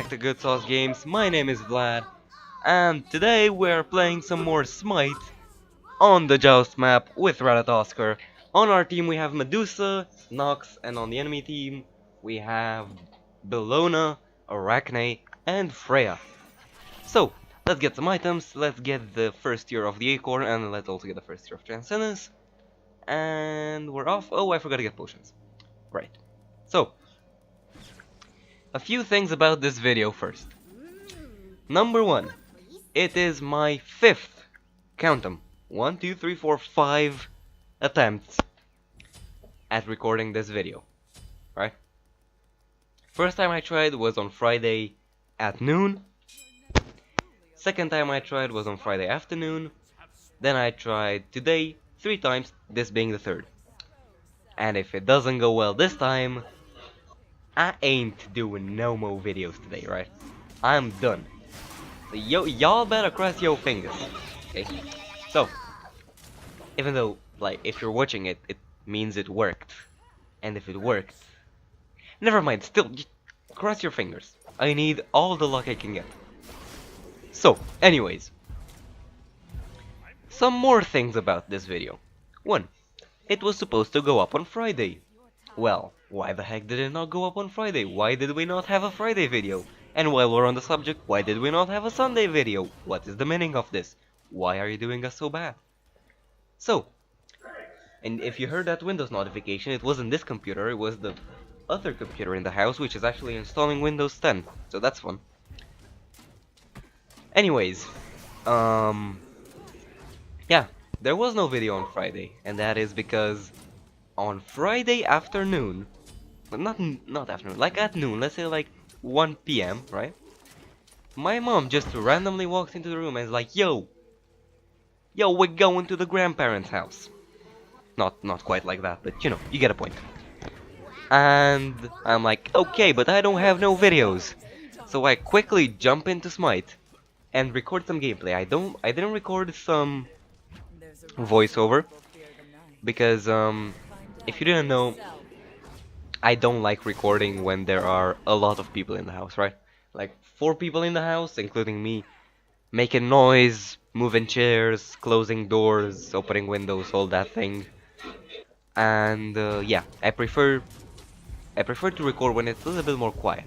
back to Goodsauce Games. My name is Vlad, and today we're playing some more Smite on the Joust map with Ratatoskr. On our team we have Medusa, Nox, and on the enemy team we have Bellona, Arachne, and Freya. So, let's get some items, let's get the first tier of the Acorn, and let's also get the first tier of Transcendence. And we're off. Oh, I forgot to get potions. Right. So, a few things about this video first. Number one, it is my 5th, count them, 1, 2, 3, 4, 5 attempts at recording this video, right? First time I tried was on Friday at noon. Second time I tried was on Friday afternoon. Then I tried today 3 times, this being the 3rd. And if it doesn't go well this time, I ain't doing no more videos today, right? I'm done. So y'all better cross your fingers, okay? So, even though, like, if you're watching it, it means it worked. And if it worked, never mind, still, just cross your fingers. I need all the luck I can get. So, anyways. Some more things about this video. 1. It was supposed to go up on Friday. Well, why the heck did it not go up on Friday? Why did we not have a Friday video? And while we're on the subject, why did we not have a Sunday video? What is the meaning of this? Why are you doing us so bad? So, and if you heard that Windows notification, it wasn't this computer, it was the other computer in the house, which is actually installing Windows 10. So that's fun. Anyways, yeah, there was no video on Friday, and that is because on Friday afternoon, not afternoon, like at noon, let's say like 1 PM, right? My mom just randomly walks into the room and is like, yo, we're going to the grandparents' house. Not quite like that, but you know, you get a point. And I'm like, okay, but I don't have no videos. So I quickly jump into Smite and record some gameplay. I didn't record some voiceover because if you didn't know, I don't like recording when there are a lot of people in the house, right? Like 4 people in the house, including me, making noise, moving chairs, closing doors, opening windows, all that thing. And yeah, I prefer to record when it's a little bit more quiet.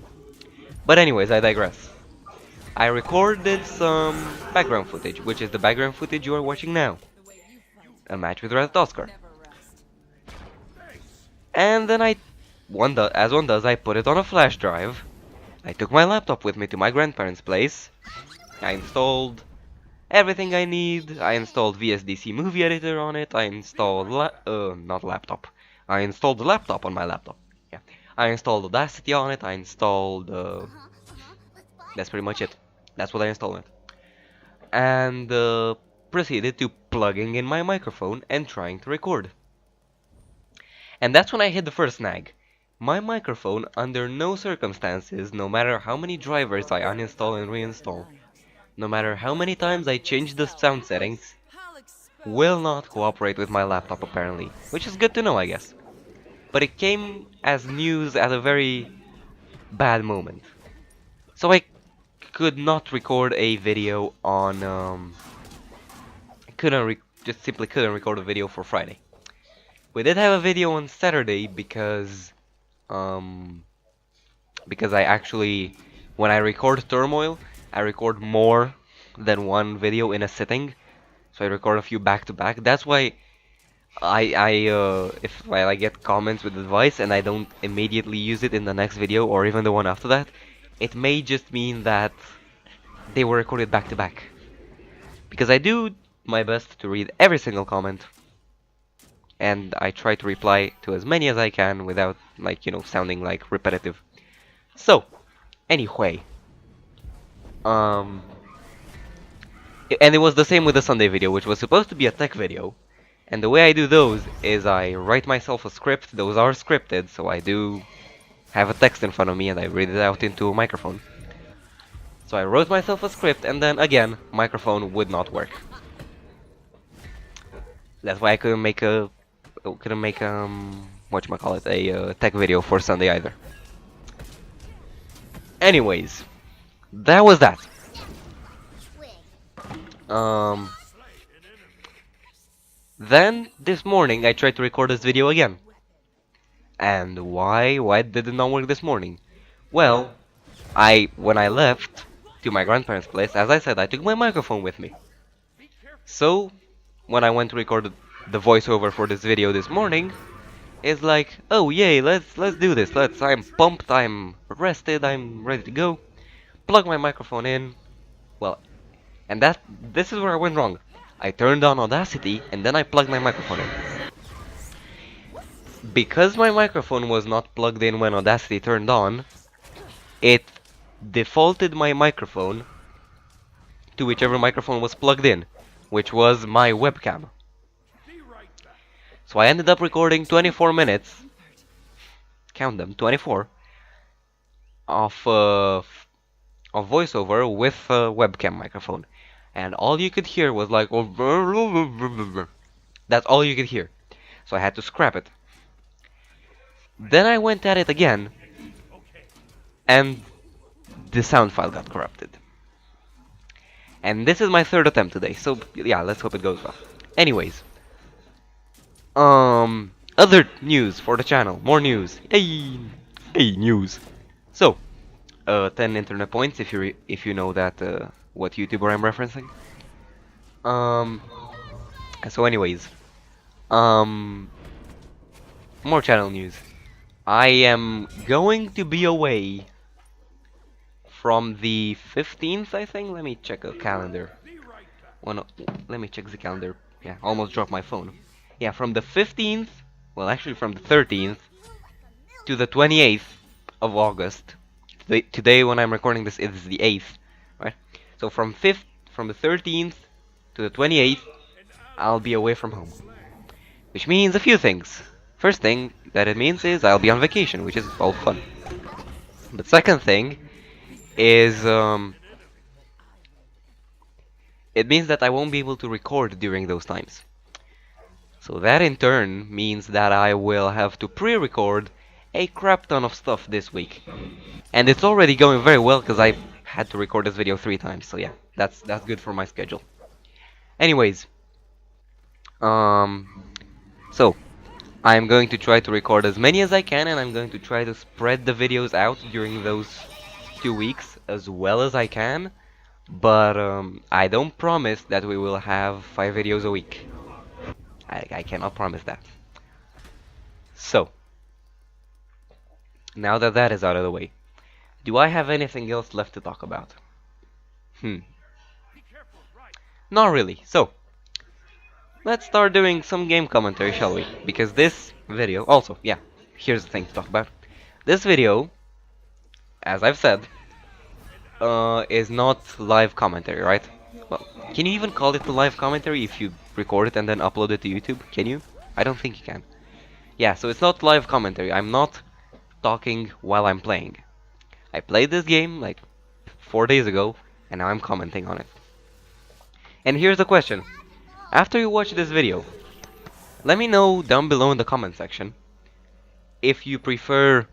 But anyways, I digress. I recorded some background footage, which is the background footage you are watching now. A match with Ratatoskr. And then as one does, I put it on a flash drive. I took my laptop with me to my grandparents' place. I installed everything I need. I installed VSDC movie editor on it. I installed not laptop. I installed the laptop on my laptop. Yeah. I installed Audacity on it. I installed that's pretty much it. That's what I installed on it. And proceeded to plugging in my microphone and trying to record. And that's when I hit the first snag. My microphone, under no circumstances, no matter how many drivers I uninstall and reinstall, no matter how many times I change the sound settings, will not cooperate with my laptop apparently. Which is good to know, I guess. But it came as news at a very bad moment. So I could not record a video on, just simply couldn't record a video for Friday. We did have a video on Saturday because I actually, when I record Turmoil, I record more than one video in a sitting. So I record a few back to back. That's why if I get comments with advice and I don't immediately use it in the next video or even the one after that, it may just mean that they were recorded back to back. Because I do my best to read every single comment, and I try to reply to as many as I can without, like, you know, sounding like repetitive. So, anyway, and it was the same with the Sunday video, which was supposed to be a tech video. And the way I do those is I write myself a script. Those are scripted, so I do have a text in front of me and I read it out into a microphone. So I wrote myself a script, and then again, microphone would not work. That's why I couldn't make a whatchamacallit, a tech video for Sunday either. Anyways, that was that. Um, then this morning I tried to record this video again. And why? Why did it not work this morning? Well, when I left to my grandparents' place, as I said, I took my microphone with me. So, when I went to record the voiceover for this video this morning, it's like, oh yay, let's do this. I'm pumped, I'm rested, I'm ready to go. Plug my microphone in. Well, and this is where I went wrong. I turned on Audacity and then I plugged my microphone in. Because my microphone was not plugged in when Audacity turned on, it defaulted my microphone to whichever microphone was plugged in, which was my webcam. So I ended up recording 24 minutes, count them, 24, of voiceover with a webcam microphone. And all you could hear was like, that's all you could hear. So I had to scrap it. Then I went at it again, and the sound file got corrupted. And this is my third attempt today, so yeah, let's hope it goes well. Anyways, other news for the channel, more news. Hey, news. So, 10 internet points if you know that what YouTuber I'm referencing. So anyways, more channel news. I am going to be away from the 15th, I think. Let me check a calendar. Well, no, let me check the calendar. Yeah, almost dropped my phone. Yeah, from the 15th, well, actually from the 13th to the 28th of August. Today, when I'm recording this, it is the 8th, right? So from the 13th to the 28th, I'll be away from home. Which means a few things. First thing that it means is I'll be on vacation, which is all fun. The second thing is it means that I won't be able to record during those times. So that in turn means that I will have to pre-record a crap ton of stuff this week. And it's already going very well because I had to record this video 3 times, so yeah, that's good for my schedule. Anyways, so I'm going to try to record as many as I can, and I'm going to try to spread the videos out during those 2 weeks as well as I can. But I don't promise that we will have 5 videos a week. I cannot promise that. So, now that that is out of the way, do I have anything else left to talk about? Not really. So, let's start doing some game commentary, shall we? Because this video, also, yeah, here's the thing to talk about. This video, as I've said, is not live commentary, right? Well, can you even call it a live commentary if you record it and then upload it to YouTube? Can you? I don't think you can. Yeah, so it's not live commentary. I'm not talking while I'm playing. I played this game like 4 days ago, and now I'm commenting on it. And here's the question. After you watch this video, let me know down below in the comment section if you prefer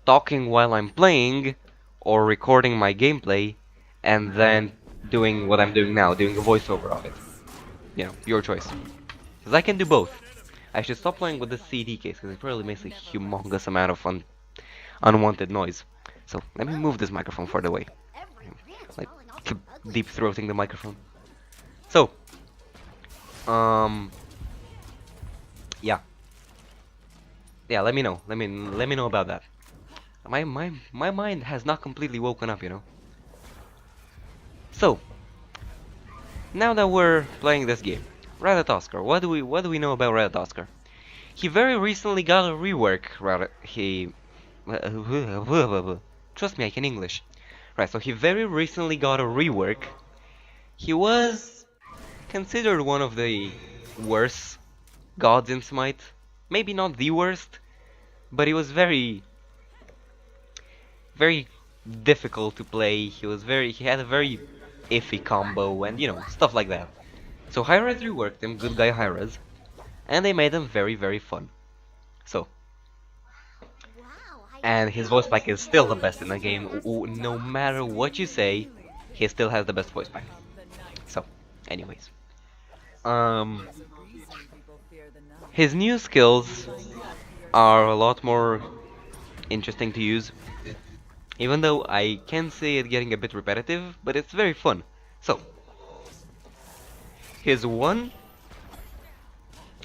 talking while I'm playing or recording my gameplay and then doing what I'm doing now, doing a voiceover of it. You know, your choice. Because I can do both. I should stop playing with this CD case because it probably makes a humongous amount of unwanted noise. So let me move this microphone further away. Like deep throating the microphone. So, yeah. Yeah, let me know. Let me know about that. My mind has not completely woken up, you know. So, now that we're playing this game, Ratatoskr, what do we know about Ratatoskr? He very recently got a rework. Trust me, I can English. Right, so he very recently got a rework. He was considered one of the worst gods in Smite. Maybe not the worst, but he was very difficult to play. He had a very iffy combo and, you know, stuff like that. So Hi-Rez reworked him, good guy Hi-Rez, and they made him very fun. So, And his voice pack is still the best in the game. No matter what you say, he still has the best voice pack. So, anyways. Um, his new skills are a lot more interesting to use. Even though I can see it getting a bit repetitive, but it's very fun. So, his one...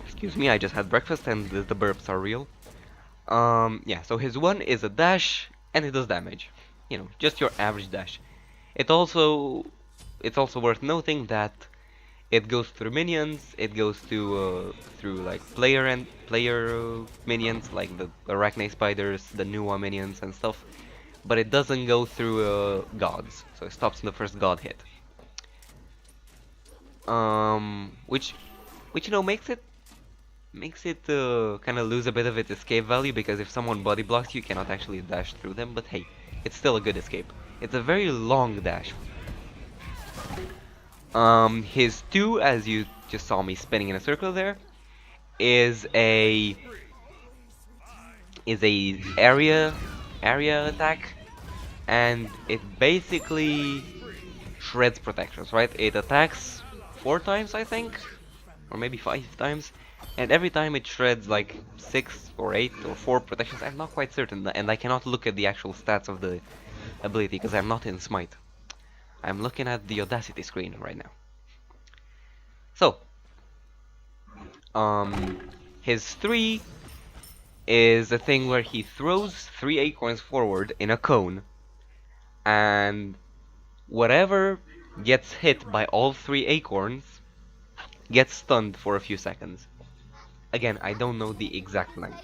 Excuse me, I just had breakfast and the burps are real. Yeah, so his one is a dash, and it does damage. You know, just your average dash. It also... It's also worth noting that it goes through minions, it goes to through like player minions, like the Arachne spiders, the Nuwa minions and stuff. But it doesn't go through gods, so it stops in the first god hit. Which you know makes it kind of lose a bit of its escape value, because if someone body blocks you cannot actually dash through them. But hey, it's still a good escape. It's a very long dash. His 2, as you just saw me spinning in a circle there, is a area attack, and it basically shreds protections, right? It attacks 4 times, I think, or maybe 5 times, and every time it shreds like 6 or 8 or 4 protections. I'm not quite certain, and I cannot look at the actual stats of the ability because I'm not in Smite. I'm looking at the Audacity screen right now. So, his 3 is a thing where he throws 3 acorns forward in a cone, and whatever gets hit by all 3 acorns gets stunned for a few seconds. Again, I don't know the exact length.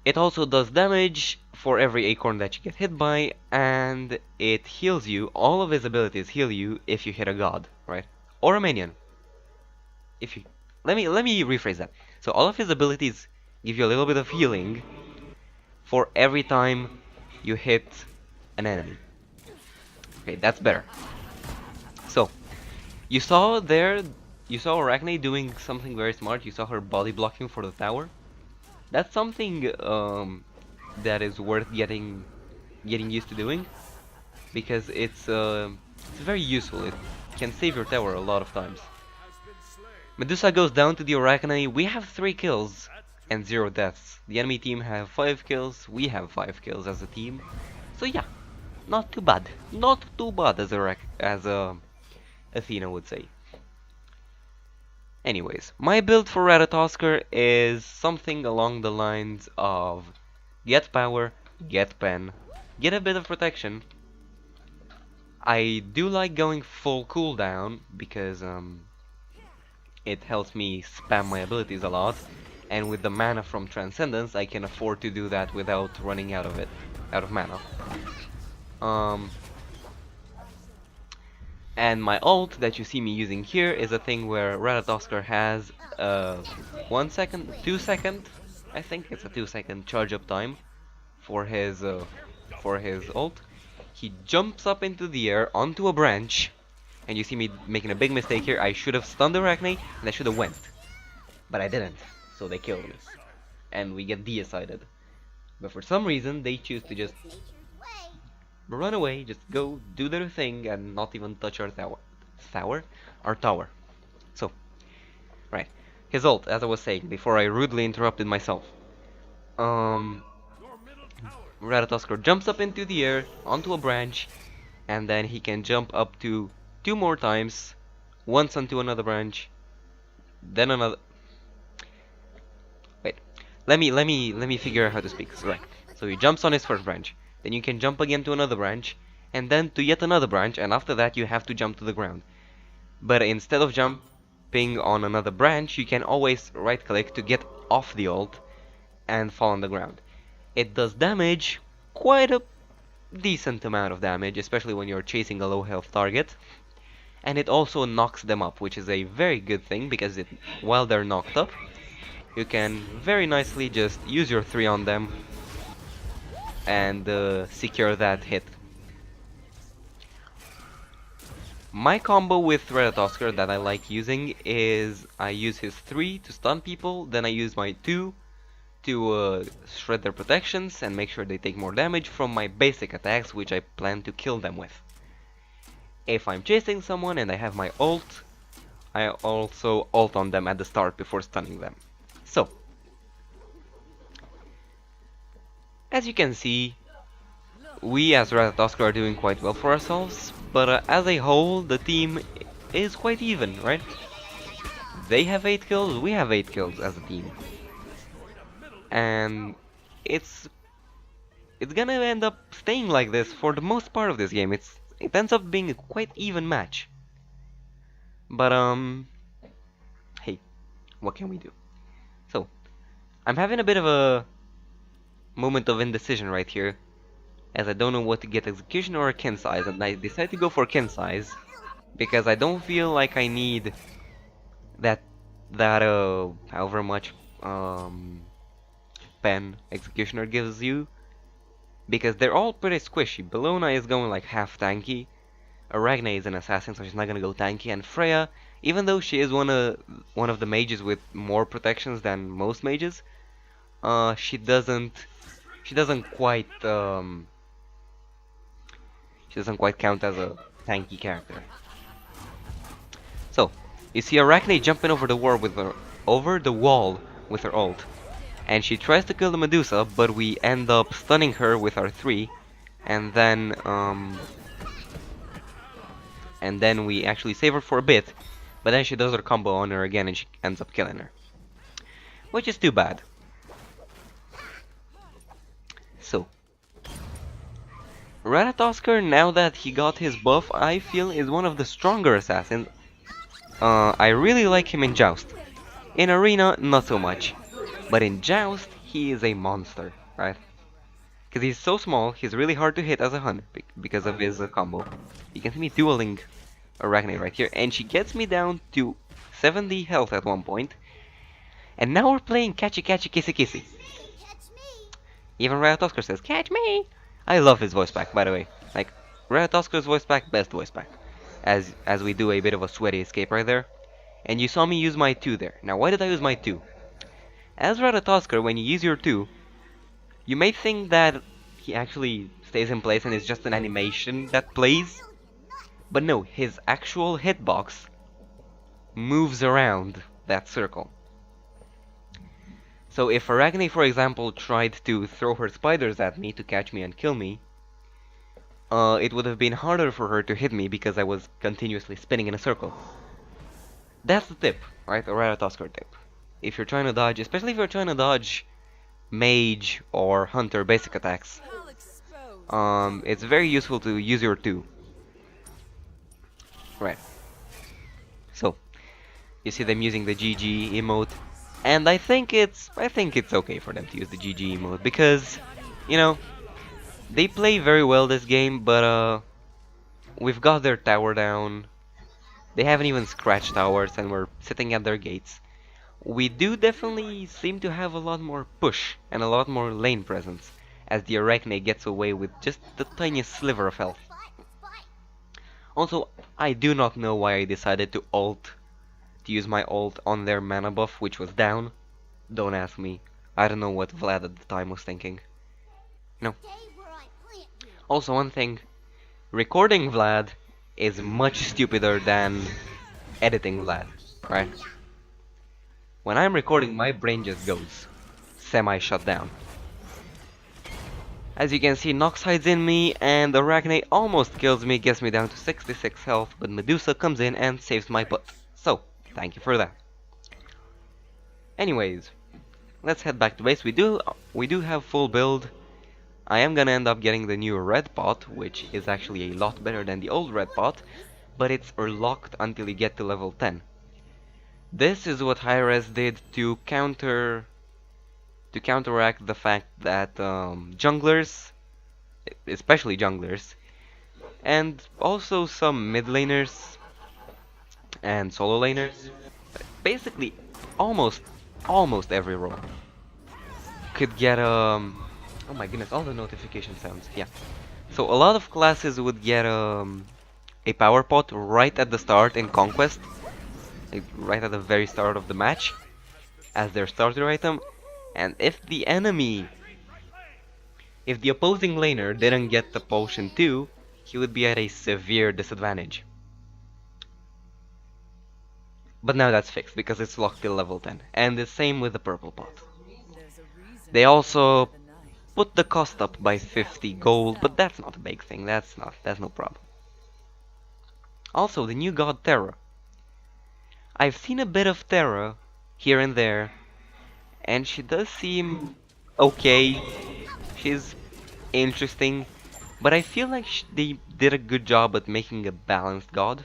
It also does damage for every acorn that you get hit by, and it heals you. All of his abilities heal you if you hit a god, right? Or a minion. If you let me rephrase that. So all of his abilities give you a little bit of healing for every time you hit an enemy. Okay, that's better. So, you saw Arachne doing something very smart. You saw her body blocking for the tower. That's something that is worth getting used to doing, because it's very useful. It can save your tower a lot of times. Medusa goes down to the Arachne. We have 3 kills and 0 deaths. The enemy team have 5 kills. We have 5 kills as a team. So yeah, not too bad. Not too bad as Athena would say. Anyways, my build for Ratatoskr is something along the lines of get power, get pen, get a bit of protection. I do like going full cooldown because it helps me spam my abilities a lot, and with the mana from Transcendence I can afford to do that without running out of mana. And my ult that you see me using here is a thing where Ratatoskr has 1 second, 2 second, I think it's a 2 second charge up time for his ult. He jumps up into the air onto a branch, and you see me making a big mistake here. I should have stunned the Arachne and I should have went, but I didn't, so they killed me, and we get decided. But for some reason they choose to just run away, just go do their thing and not even touch our tower. So, right, his ult, as I was saying before I rudely interrupted myself. Ratatoskr jumps up into the air onto a branch, and then he can jump up to 2 more times, once onto another branch, then another. Wait, let me figure out how to speak. So, right, so he jumps on his first branch. Then you can jump again to another branch, and then to yet another branch, and after that you have to jump to the ground. But instead of jumping on another branch, you can always right click to get off the ult and fall on the ground. It does damage, quite a decent amount of damage, especially when you're chasing a low health target. And it also knocks them up, which is a very good thing, because while they're knocked up, you can very nicely just use your 3 on them and secure that hit. My combo with Ratatoskr that I like using is I use his 3 to stun people, then I use my 2 to shred their protections and make sure they take more damage from my basic attacks, which I plan to kill them with. If I'm chasing someone and I have my ult, I also ult on them at the start before stunning them. So, as you can see, we as Ratatoskr are doing quite well for ourselves, but as a whole, the team is quite even, right? They have 8 kills, we have 8 kills as a team. And it's gonna end up staying like this for the most part of this game. It ends up being a quite even match. But hey, what can we do? So, I'm having a bit of a moment of indecision right here, as I don't know what to get, execution or kin size, and I decided to go for kin size because I don't feel like I need that however much pen executioner gives you, because they're all pretty squishy. Bellona is going like half tanky, Arachne is an assassin, so she's not gonna go tanky, and Freya, even though she is one of the mages with more protections than most mages, she doesn't quite count as a tanky character. So, you see Arachne jumping over the wall with her ult, and she tries to kill the Medusa, but we end up stunning her with our 3, and then we actually save her for a bit, but then she does her combo on her again and she ends up killing her, which is too bad. So, Ratatoskr, now that he got his buff, I feel is one of the stronger assassins. I really like him in Joust. In Arena, not so much. But in Joust, he is a monster, right? Because he's so small, he's really hard to hit as a Hun because of his combo. You can see me dueling Arachne right here, and she gets me down to 70 health at one point. And now we're playing catchy catchy kissy kissy. Even Ratatoskr says, "Catch me!" I love his voice pack, by the way. Like, Ratatoskr's voice pack, best voice pack. As we do a bit of a sweaty escape right there. And you saw me use my 2 there. Now, why did I use my 2? As Ratatoskr, when you use your 2, you may think that he actually stays in place and is just an animation that plays. But no, his actual hitbox moves around that circle. So if Arachne, for example, tried to throw her spiders at me to catch me and kill me, it would have been harder for her to hit me because I was continuously spinning in a circle. That's the tip, right? A Ratatoskr tip. If you're trying to dodge, especially if you're trying to dodge mage or hunter basic attacks, it's very useful to use your 2. Right. So, you see them using the GG emote, and I think it's okay for them to use the GG emote because, you know, they play very well this game, but we've got their tower down. They haven't even scratched towers and we're sitting at their gates. We do definitely seem to have a lot more push and a lot more lane presence, as the Arachne gets away with just the tiniest sliver of health. Also, I do not know why I decided to use my ult on their mana buff, which was down. Don't ask me. I don't know what Vlad at the time was thinking. No. Also, one thing. Recording Vlad is much stupider than editing Vlad, right? When I'm recording, my brain just goes semi-shut down. As you can see, Nox hides in me, and Arachne almost kills me, gets me down to 66 health, but Medusa comes in and saves my butt. So, thank you for that. Anyways, let's head back to base. We do have full build. I am gonna end up getting the new red pot, which is actually a lot better than the old red pot, but it's locked until you get to level 10. This is what Hi-Rez did to counteract the fact that junglers, especially junglers, and also some mid laners and solo laners, basically almost every role could get oh my goodness, all the notification sounds. Yeah. So a lot of classes would get a power pot right at the start in Conquest, like right at the very start of the match, as their starter item, And if the opposing laner didn't get the potion too, he would be at a severe disadvantage. But now that's fixed because it's locked till level 10. And the same with the purple pot. They also put the cost up by 50 gold, but that's not a big thing. That's no problem. Also, the new god Terra. I've seen a bit of Terra here and there, and she does seem okay. She's interesting, but I feel like they did a good job at making a balanced god.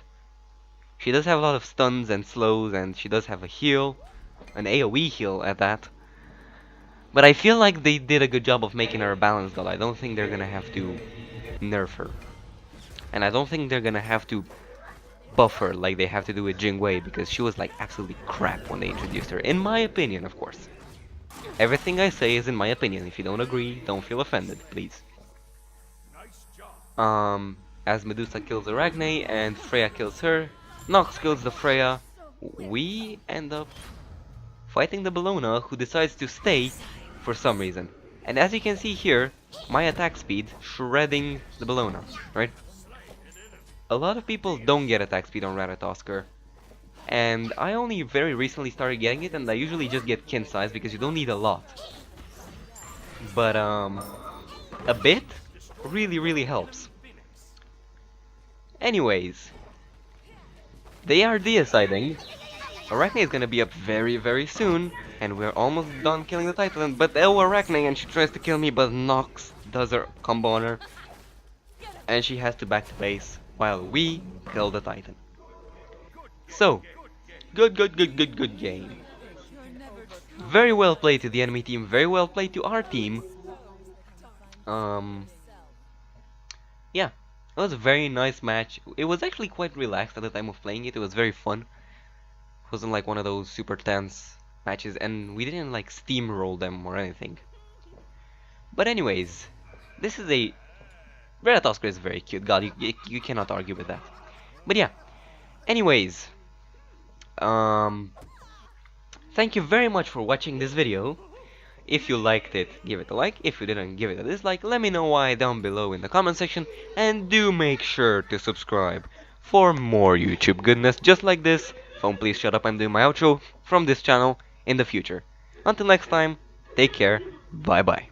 She does have a lot of stuns and slows, and she does have a heal, an AoE heal at that. But I feel like they did a good job of making her a balanced god. I don't think they're gonna have to nerf her. And I don't think they're gonna have to buff her like they have to do with Jingwei, because she was like absolutely crap when they introduced her. In my opinion, of course. Everything I say is in my opinion. If you don't agree, don't feel offended, please. As Medusa kills Arachne and Freya kills her, Nox kills the Freya, we end up fighting the Bellona, who decides to stay for some reason. And as you can see here, my attack speed shredding the Bellona, right? A lot of people don't get attack speed on Ratatoskr, and I only very recently started getting it, and I usually just get kin size because you don't need a lot. But a bit really helps. Anyways, they are deciding. Arachne is gonna be up very soon, and we're almost done killing the Titan. But Arachne, and she tries to kill me, but Nox does her combo on her, and she has to back to base while we kill the Titan. So, good game. Very well played to the enemy team. Very well played to our team. Yeah, it was a very nice match. It was actually quite relaxed at the time of playing it. It was very fun. It wasn't like one of those super tense matches, and we didn't like steamroll them or anything. But anyways, this is a Ratatoskr is very cute. God, you cannot argue with that. But yeah, anyways, thank you very much for watching this video. If you liked it, give it a like. If you didn't, give it a dislike. Let me know why down below in the comment section. And do make sure to subscribe for more YouTube goodness just like this. Phone, please shut up. I'm doing my outro from this channel in the future. Until next time, take care. Bye bye.